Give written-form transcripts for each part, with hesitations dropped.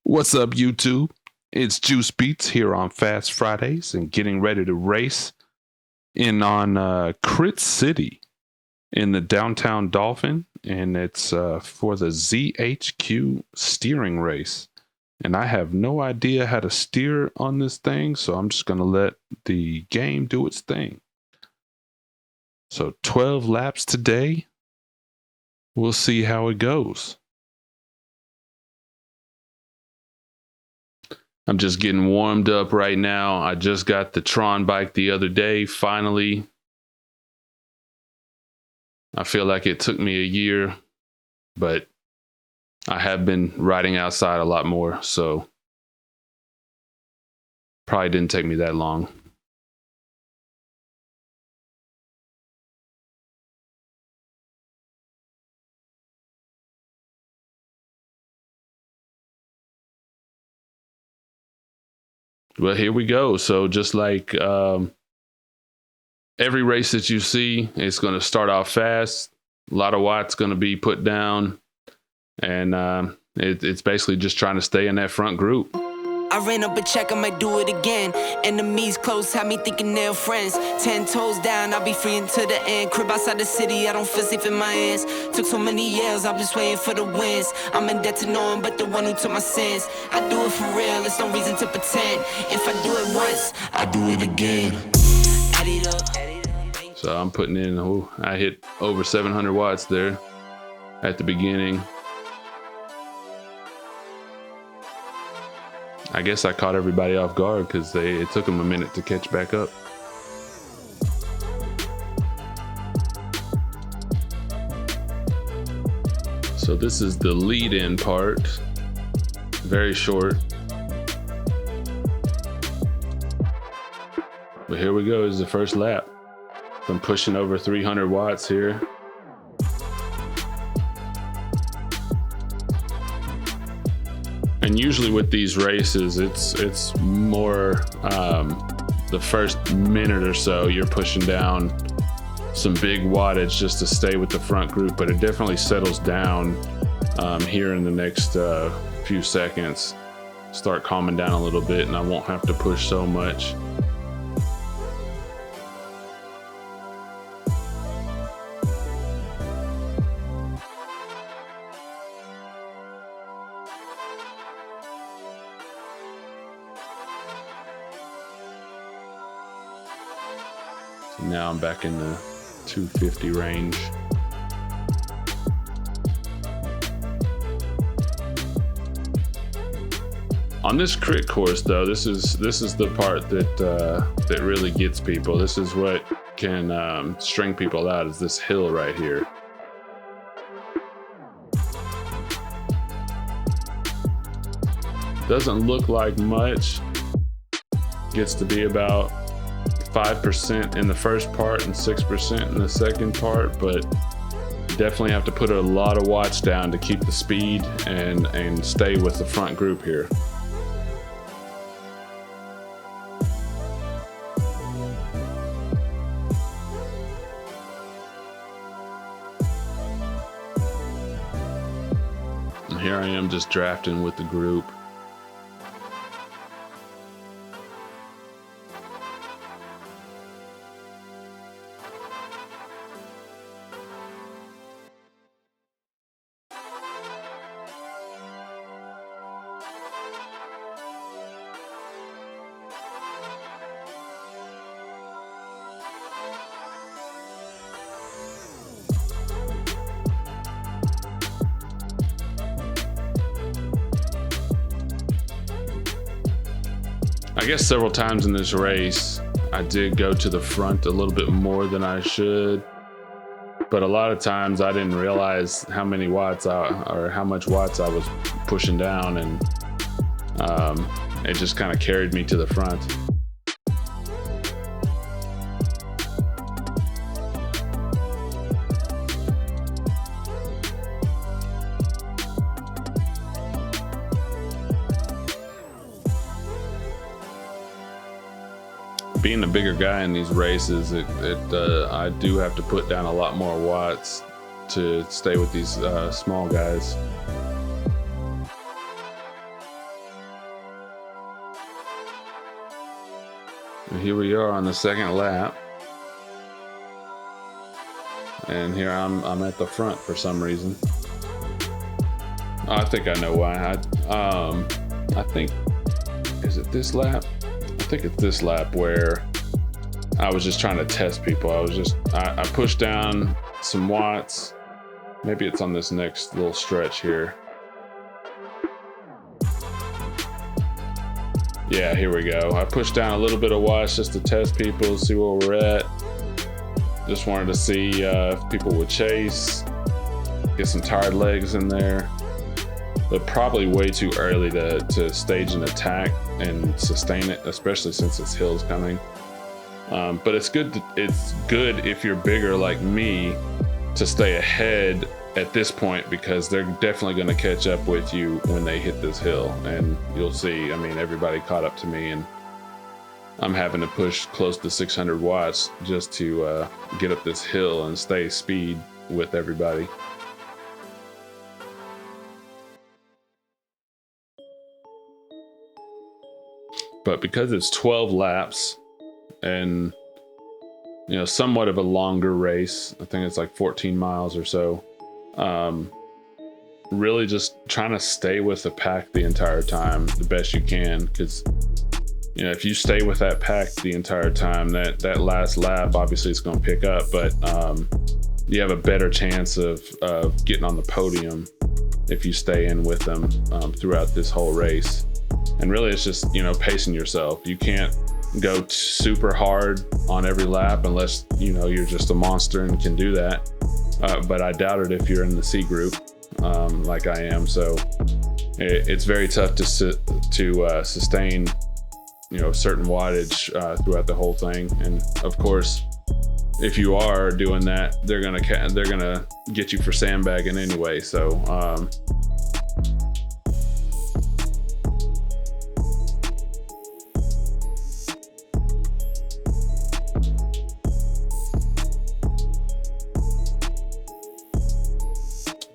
What's up, YouTube? It's Juice Beats here on Fast Fridays and getting ready to race in on Crit City in the downtown Dolphin, and it's for the ZHQ steering race. And I have no idea how to steer on this thing, so I'm just going to let the game do its thing. So 12 laps today. We'll see how it goes. I'm just getting warmed up right now. I just got the Tron bike the other day, finally. I feel like it took me a year, but I have been riding outside a lot more, so probably didn't take me that long. Well, here we go. So just like every race that you see, it's going to start off fast. A lot of watts going to be put down. And it's basically just trying to stay in that front group. I ran up a check, I might do it again. Enemies close, had me thinking they're friends. 10 toes down, I'll be free until the end. Crib outside the city, I don't feel safe in my hands. Took so many years, I'm just waiting for the wins. I'm in debt to no one but the one who took my sins. I do it for real, there's no reason to pretend. If I do it once, I do it again. Add it up. So I'm putting in, I hit over 700 watts there at the beginning. I guess I caught everybody off guard because it took them a minute to catch back up. So this is the lead-in part. Very short. But here we go, this is the first lap. I'm pushing over 300 watts here. And usually with these races, it's more the first minute or so you're pushing down some big wattage just to stay with the front group, but it definitely settles down here in the next few seconds. Start calming down a little bit and I won't have to push so much. Now I'm back in the 250 range. On this crit course, though, this is the part that really gets people. This is what can string people out, is this hill right here. Doesn't look like much. Gets to be about 5% in the first part and 6% in the second part, but definitely have to put a lot of watts down to keep the speed and stay with the front group here. And here I am just drafting with the group. I guess several times in this race, I did go to the front a little bit more than I should, but a lot of times I didn't realize how many watts or how much watts I was pushing down, and it just kind of carried me to the front. Being a bigger guy in these races, I do have to put down a lot more watts to stay with these small guys. And here we are on the second lap. And here I'm at the front for some reason. I think I know why. I think, is it this lap? I think it's this lap where I was just trying to test people. I pushed down some watts. Maybe it's on this next little stretch here. Yeah, here we go. I pushed down a little bit of watts just to test people, see where we're at. Just wanted to see if people would chase, get some tired legs in there. But probably way too early to stage an attack and sustain it, especially since this hill's coming. But it's good if you're bigger like me to stay ahead at this point, because they're definitely going to catch up with you when they hit this hill. And you'll see, I mean, everybody caught up to me, and I'm having to push close to 600 watts just to get up this hill and stay speed with everybody. But because it's 12 laps and, you know, somewhat of a longer race, I think it's like 14 miles or so, really just trying to stay with the pack the entire time the best you can. Because, you know, if you stay with that pack the entire time, that last lap, obviously it's going to pick up, but you have a better chance of getting on the podium if you stay in with them throughout this whole race. And really, it's just, you know, pacing yourself. You can't go super hard on every lap unless, you know, you're just a monster and can do that. But I doubt it if you're in the C group like I am. So it's very tough to sustain, you know, certain wattage throughout the whole thing. And of course, if you are doing that, they're gonna get you for sandbagging anyway. So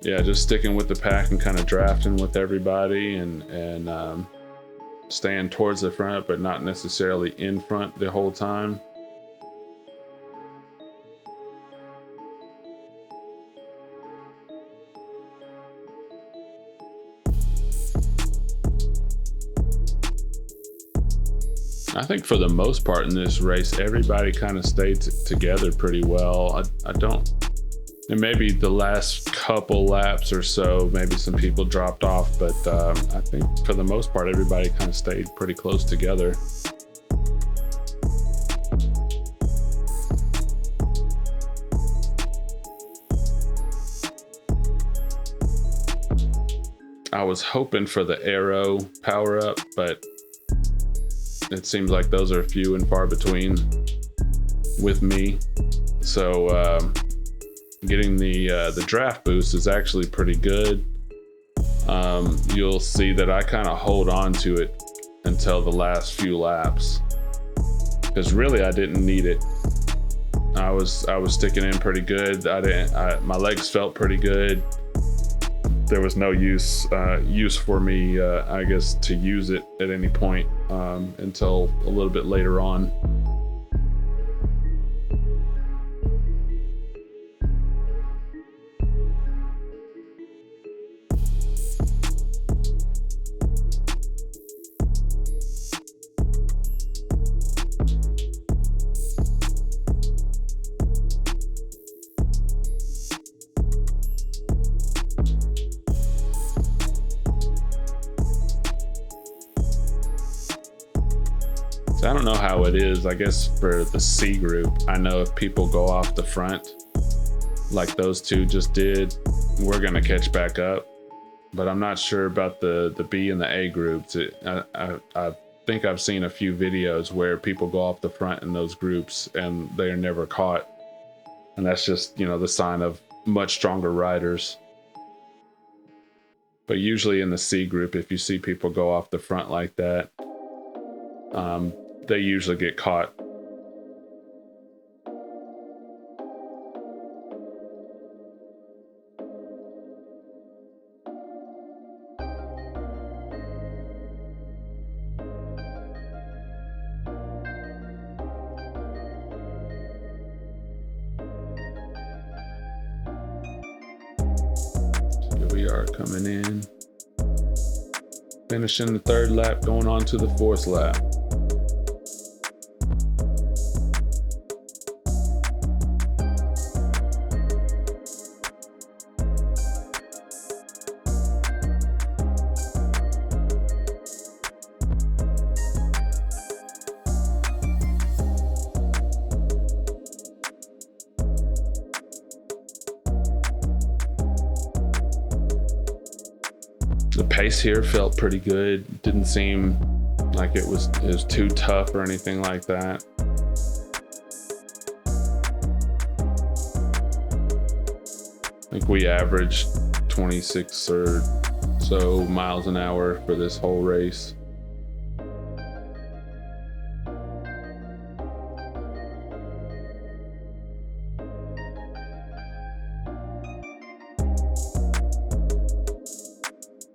yeah, just sticking with the pack and kind of drafting with everybody and staying towards the front, but not necessarily in front the whole time. I think for the most part in this race, everybody kind of stayed together pretty well. I don't. And maybe the last couple laps or so, maybe some people dropped off, but I think for the most part, everybody kind of stayed pretty close together. I was hoping for the arrow power up, but it seems like those are few and far between with me. So getting the draft boost is actually pretty good. You'll see that I kind of hold on to it until the last few laps, because really I didn't need it. I was sticking in pretty good. My legs felt pretty good. There was no use for me, I guess, to use it at any point until a little bit later on. I don't know how it is. I guess for the C group, I know if people go off the front like those two just did, we're gonna catch back up. But I'm not sure about the B and the A groups. I think I've seen a few videos where people go off the front in those groups and they are never caught. And that's just, you know, the sign of much stronger riders. But usually in the C group, if you see people go off the front like that, they usually get caught. car coming in. Finishing the third lap, going on to the fourth lap. The pace here felt pretty good. Didn't seem like it was too tough or anything like that. I think we averaged 26 or so miles an hour for this whole race.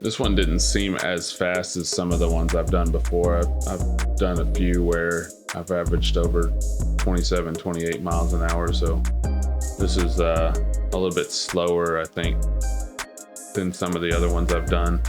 This one didn't seem as fast as some of the ones I've done before. I've done a few where I've averaged over 27, 28 miles an hour. So this is a little bit slower, I think, than some of the other ones I've done.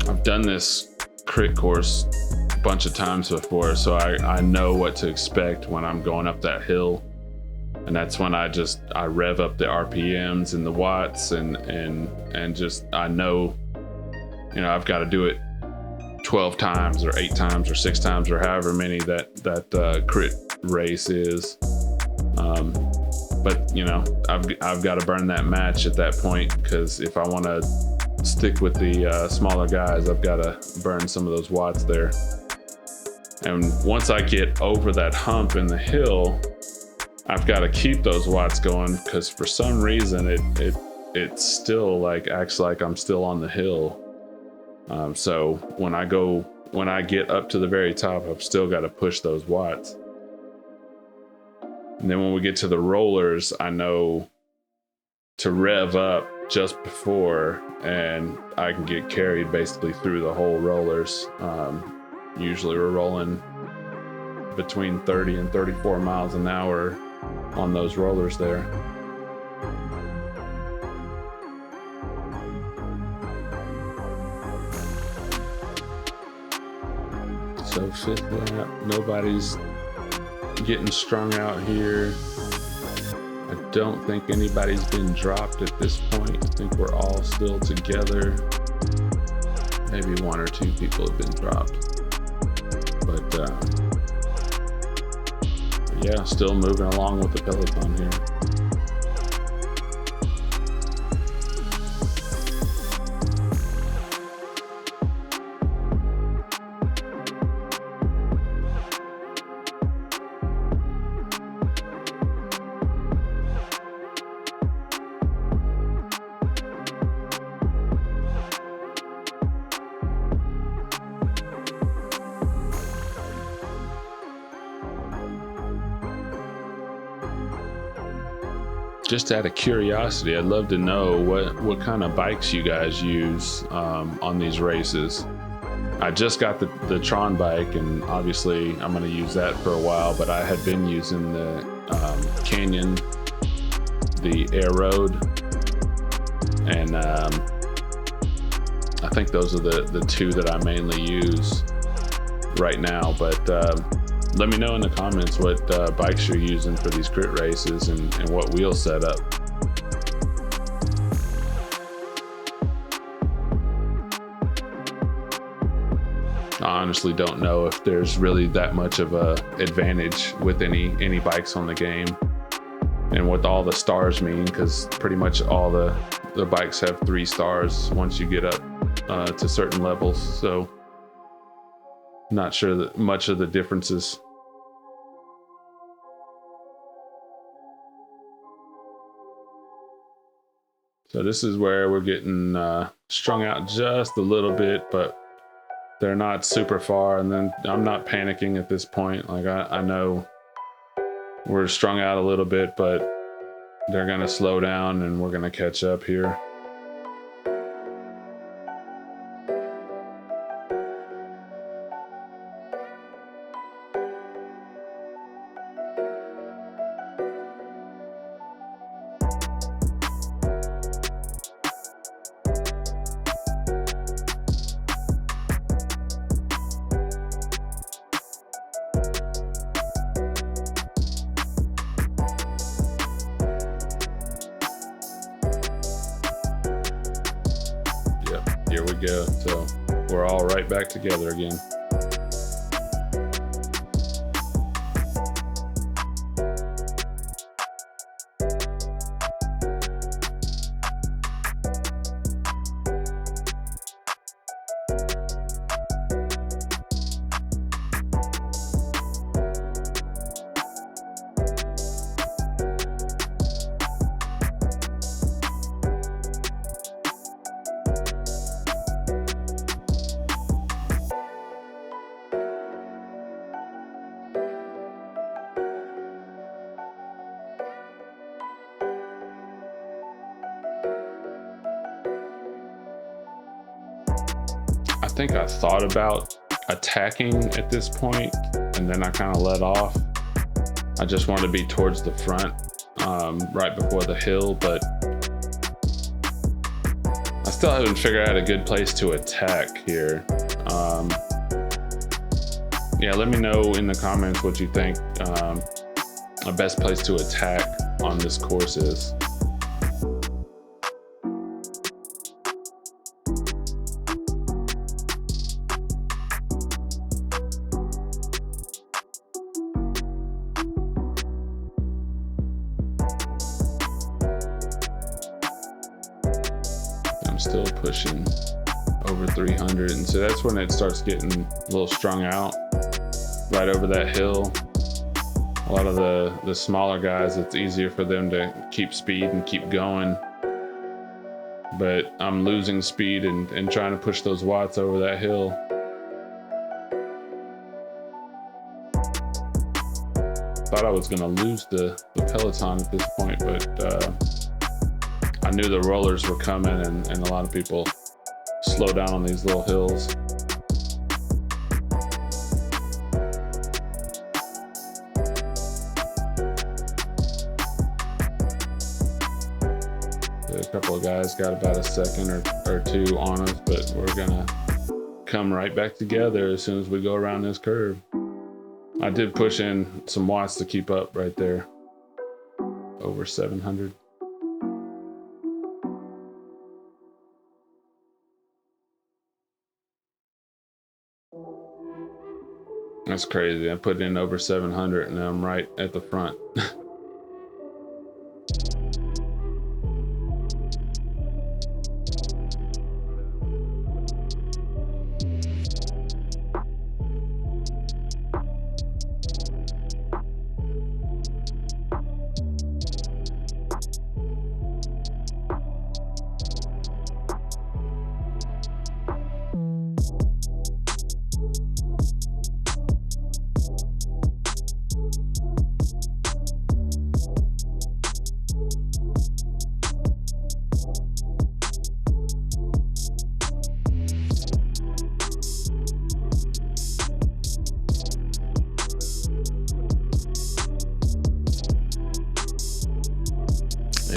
I've done this crit course a bunch of times before, so I know what to expect when I'm going up that hill. And that's when I rev up the RPMs and the watts and just, I know, I've got to do it 12 times or 8 times or 6 times or however many that crit race is. But I've got to burn that match at that point, because if I want to stick with the smaller guys, I've got to burn some of those watts there. And once I get over that hump in the hill, I've got to keep those watts going, because for some reason it still acts like I'm still on the hill. So when I get up to the very top, I've still got to push those watts. And then when we get to the rollers, I know to rev up just before, and I can get carried basically through the whole rollers. Usually we're rolling between 30 and 34 miles an hour on those rollers there. So fifth lap, nobody's getting strung out here. I don't think anybody's been dropped at this point. I think we're all still together. Maybe 1 or 2 people have been dropped. But yeah, still moving along with the peloton here. Just out of curiosity, I'd love to know what kind of bikes you guys use on these races. I just got the Tron bike, and obviously I'm going to use that for a while, but I had been using the Canyon, the Air Road, and I think those are the 2 that I mainly use right now. But let me know in the comments what bikes you're using for these crit races and what wheel setup. I honestly don't know if there's really that much of a advantage with any bikes on the game, and what all the stars mean, because pretty much all the bikes have 3 stars once you get up to certain levels. So not sure that much of the differences. So this is where we're getting strung out just a little bit, but they're not super far, and then I'm not panicking at this point. Like I know we're strung out a little bit, but they're gonna slow down and we're gonna catch up here. Here we go. So we're all right back together again. I think I thought about attacking at this point, and then I kind of let off. I just wanted to be towards the front, right before the hill, but I still haven't figured out a good place to attack here. Yeah, let me know in the comments what you think a best place to attack on this course is. Still pushing over 300, and so that's when it starts getting a little strung out right over that hill. A lot of the smaller guys, it's easier for them to keep speed and keep going, but I'm losing speed and trying to push those watts over that hill. Thought I was gonna lose the peloton at this point, but I knew the rollers were coming, and a lot of people slow down on these little hills. A couple of guys got about a second or two on us, but we're gonna come right back together as soon as we go around this curve. I did push in some watts to keep up right there, over 700. That's crazy. I put in over 700 and I'm right at the front.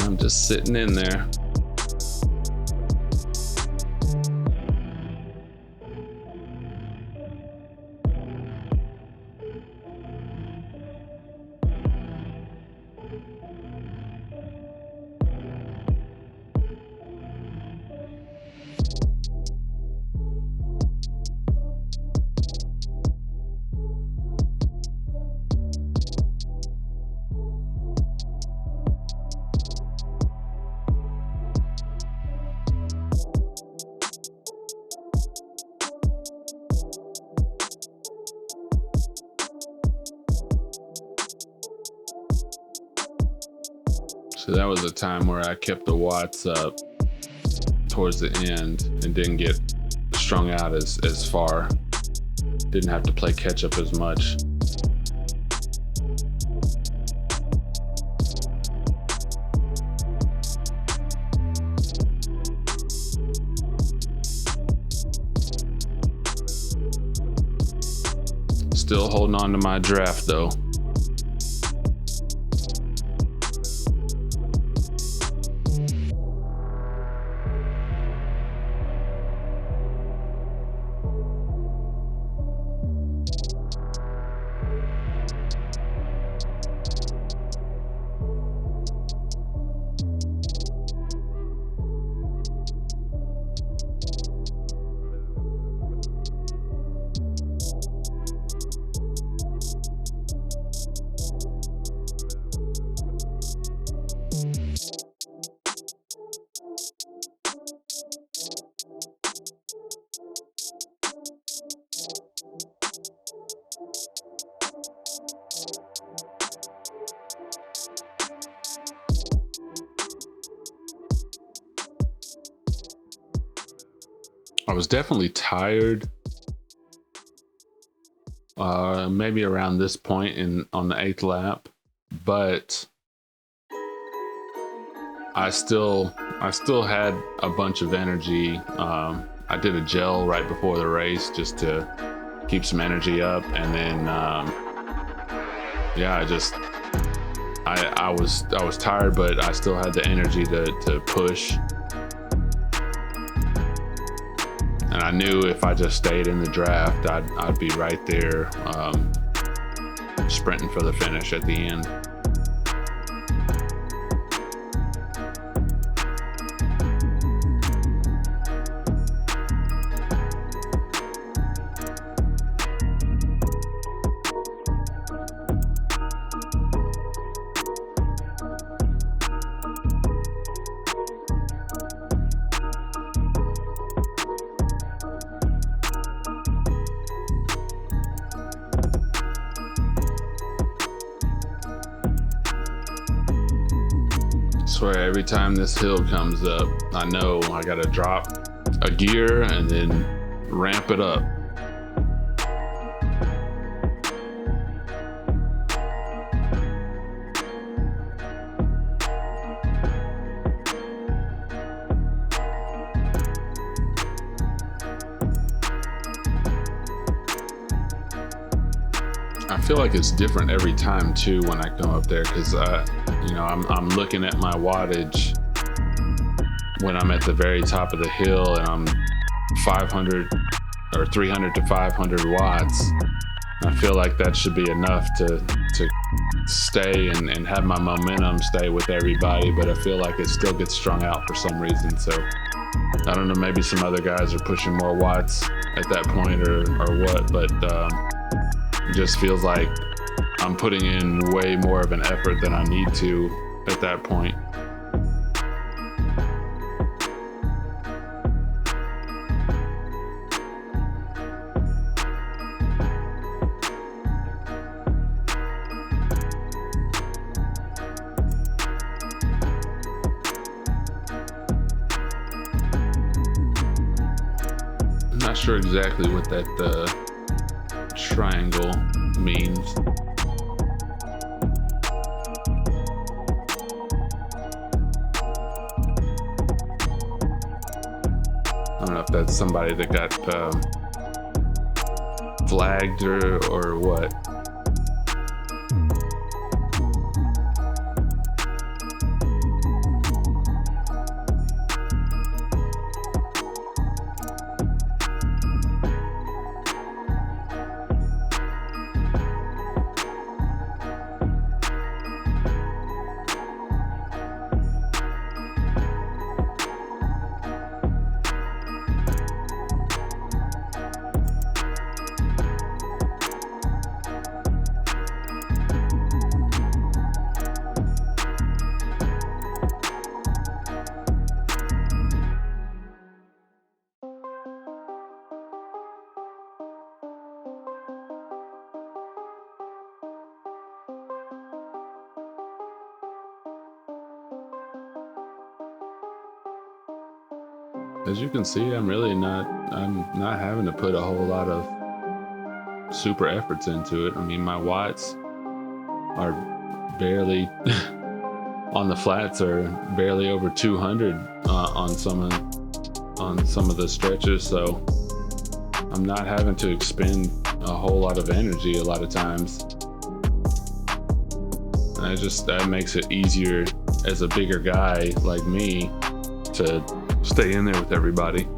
I'm just sitting in there. So that was a time where I kept the watts up towards the end and didn't get strung out as far. Didn't have to play catch up as much. Still holding on to my draft though. I was definitely tired. Maybe around this point on the 8th lap, but I still had a bunch of energy. I did a gel right before the race just to keep some energy up, and then I was tired, but I still had the energy to push. And I knew if I just stayed in the draft, I'd be right there, sprinting for the finish at the end. Swear every time this hill comes up, I know I gotta drop a gear and then ramp it up. I feel like it's different every time too when I come up there, because I'm looking at my wattage when I'm at the very top of the hill and I'm 500 or 300 to 500 watts. I feel like that should be enough to stay and have my momentum stay with everybody, but I feel like it still gets strung out for some reason. So I don't know, maybe some other guys are pushing more watts at that point or what, but it just feels like I'm putting in way more of an effort than I need to at that point. I'm not sure exactly what that triangle means. I don't know if that's somebody that got flagged or what. as you can see, I'm not having to put a whole lot of super efforts into it. I mean, my watts are barely on the flats are barely over 200 on some of the stretches, so I'm not having to expend a whole lot of energy a lot of times. And that makes it easier as a bigger guy like me to stay in there with everybody.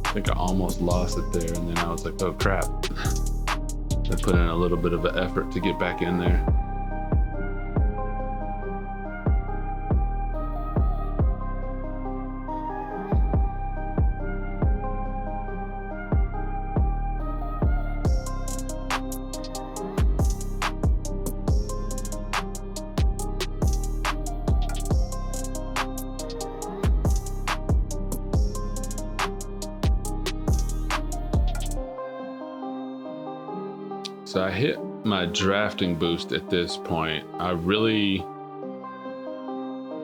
I think I almost lost it there, and then I was like, oh crap. I put in a little bit of an effort to get back in there. So I hit my drafting boost at this point. I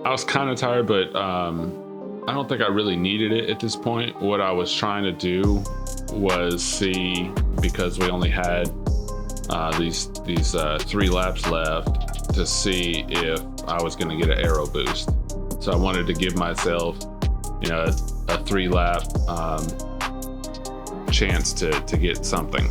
was kind of tired, but I don't think I really needed it at this point. What I was trying to do was see, because we only had these 3 laps left, to see if I was going to get an aero boost. So I wanted to give myself, a 3 lap chance to get something.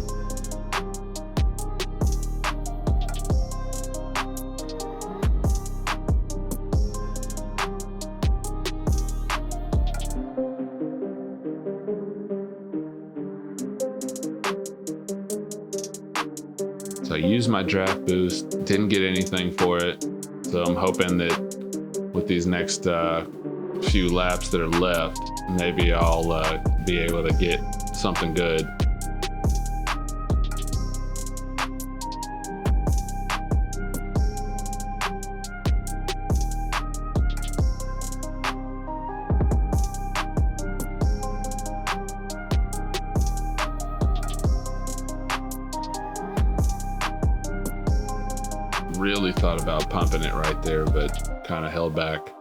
So I used my draft boost, didn't get anything for it. So I'm hoping that with these next few laps that are left, maybe I'll be able to get something good. Really thought about pumping it right there, but kind of held back.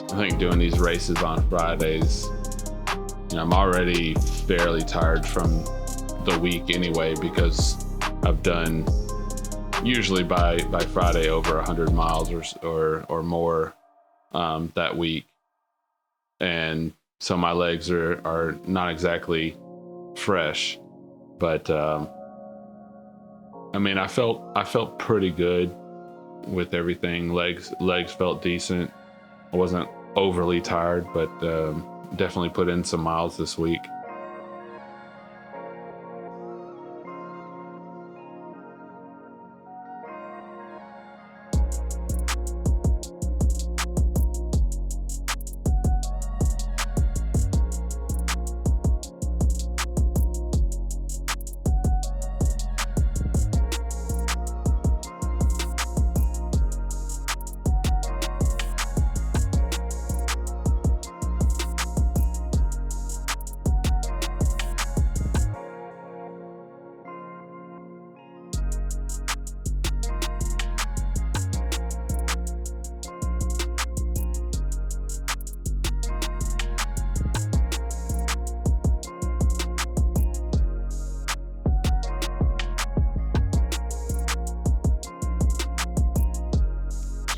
I think doing these races on Fridays, I'm already fairly tired from the week anyway, because I've done usually by Friday over 100 miles or more that week, and so my legs are not exactly fresh, but I mean, I felt pretty good with everything. Legs felt decent. I wasn't overly tired, but definitely put in some miles this week.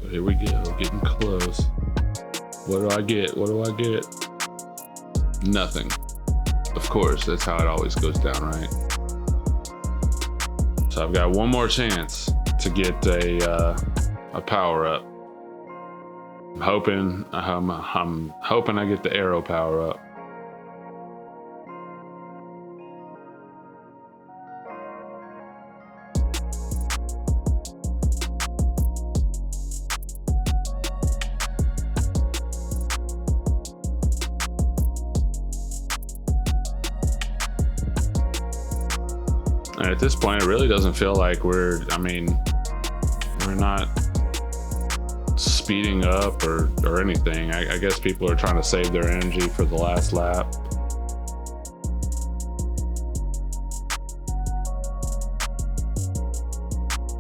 Here we go, getting close. What do I get? Nothing. Of course, that's how it always goes down, right? So I've got one more chance to get a power up. I'm hoping I get the arrow power up. And at this point, it really doesn't feel like we're not speeding up or anything. I guess people are trying to save their energy for the last lap.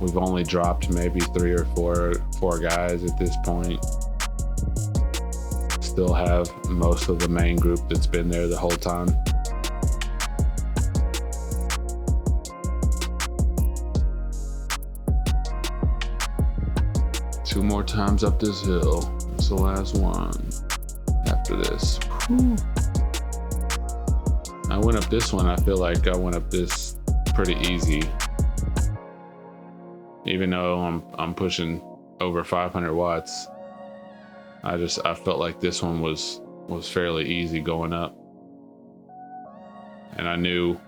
We've only dropped maybe 3 or 4 guys at this point. Still have most of the main group that's been there the whole time. Two more times up this hill. It's the last one. After this. Whew. I went up this one. I feel like I went up this pretty easy. Even though I'm pushing over 500 watts. I felt like this one was fairly easy going up. And I knew,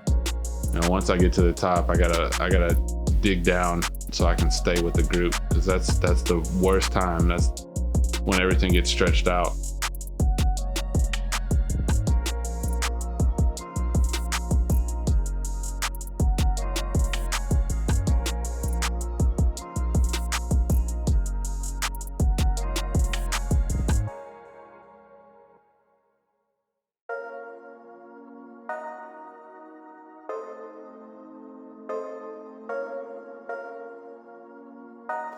once I get to the top, I gotta dig down so I can stay with the group, because that's the worst time. That's when everything gets stretched out.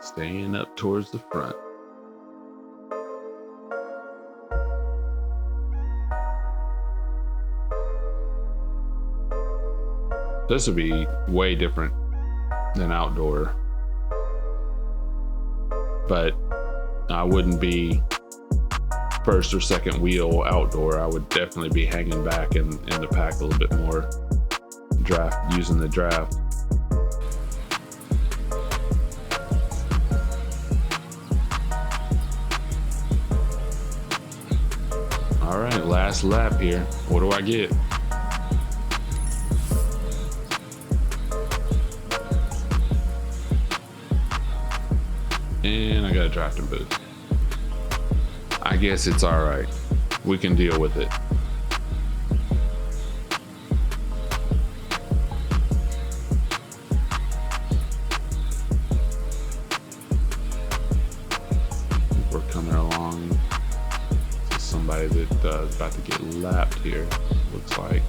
Staying up towards the front. This would be way different than outdoor, but I wouldn't be first or second wheel outdoor. I would definitely be hanging back in the pack a little bit more, using the draft. All right, last lap here. What do I get? And I got a drafting boost. I guess it's all right. We can deal with it. We're coming along. Somebody that's about to get lapped here, looks like.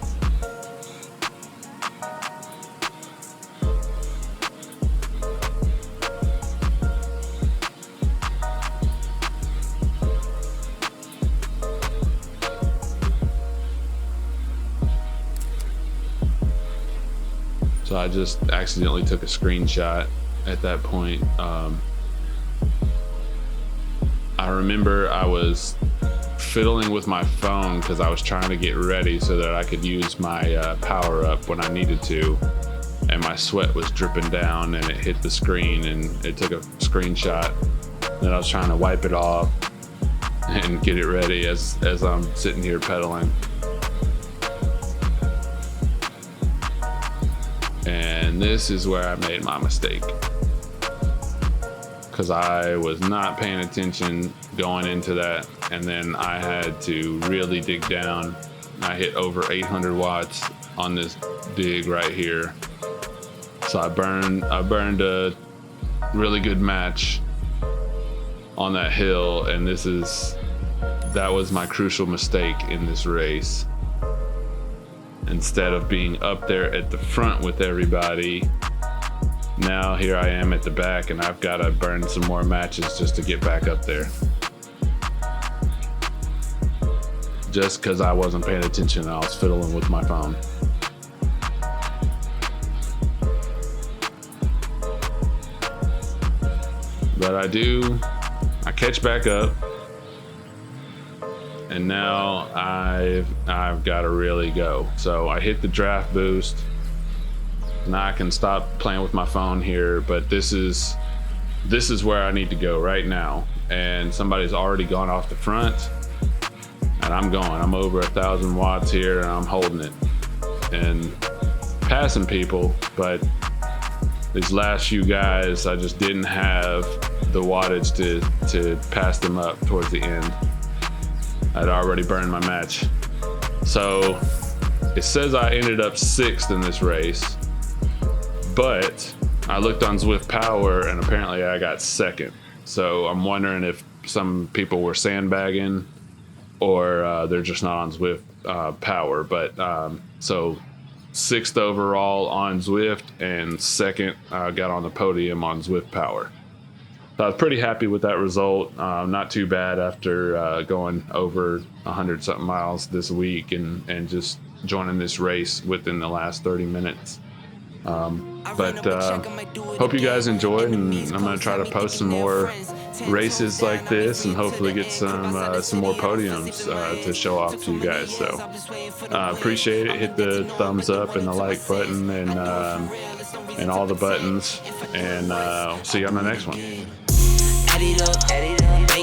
So I just accidentally took a screenshot at that point. I remember I was fiddling with my phone because I was trying to get ready so that I could use my power up when I needed to, and my sweat was dripping down and it hit the screen and it took a screenshot. Then I was trying to wipe it off and get it ready as I'm sitting here pedaling. And this is where I made my mistake, because I was not paying attention going into that, and then I had to really dig down. I hit over 800 watts on this dig right here, so I burned a really good match on that hill, and that was my crucial mistake in this race. Instead of being up there at the front with everybody, now here I am at the back, and I've got to burn some more matches just to get back up there. Just because I wasn't paying attention, I was fiddling with my phone. But I catch back up, and now I've got to really go. So I hit the draft boost. Now I can stop playing with my phone here, but this is where I need to go right now. and somebody's already gone off the front, and I'm over 1,000 watts here, and I'm holding it and passing people. But these last few guys, I just didn't have the wattage to pass them up towards the end. I'd already burned my match. So it says I ended up 6th in this race, but I looked on Zwift Power and apparently I got 2nd. So I'm wondering if some people were sandbagging or they're just not on Zwift Power. But so 6th overall on Zwift and 2nd got on the podium on Zwift Power. So I was pretty happy with that result. Not too bad after going over 100-something miles this week and just joining this race within the last 30 minutes. But hope you guys enjoyed, and I'm going to try to post some more races like this and hopefully get some more podiums to show off to you guys. So appreciate it. Hit the thumbs up and the like button and all the buttons, and see you on the next one. Add it up.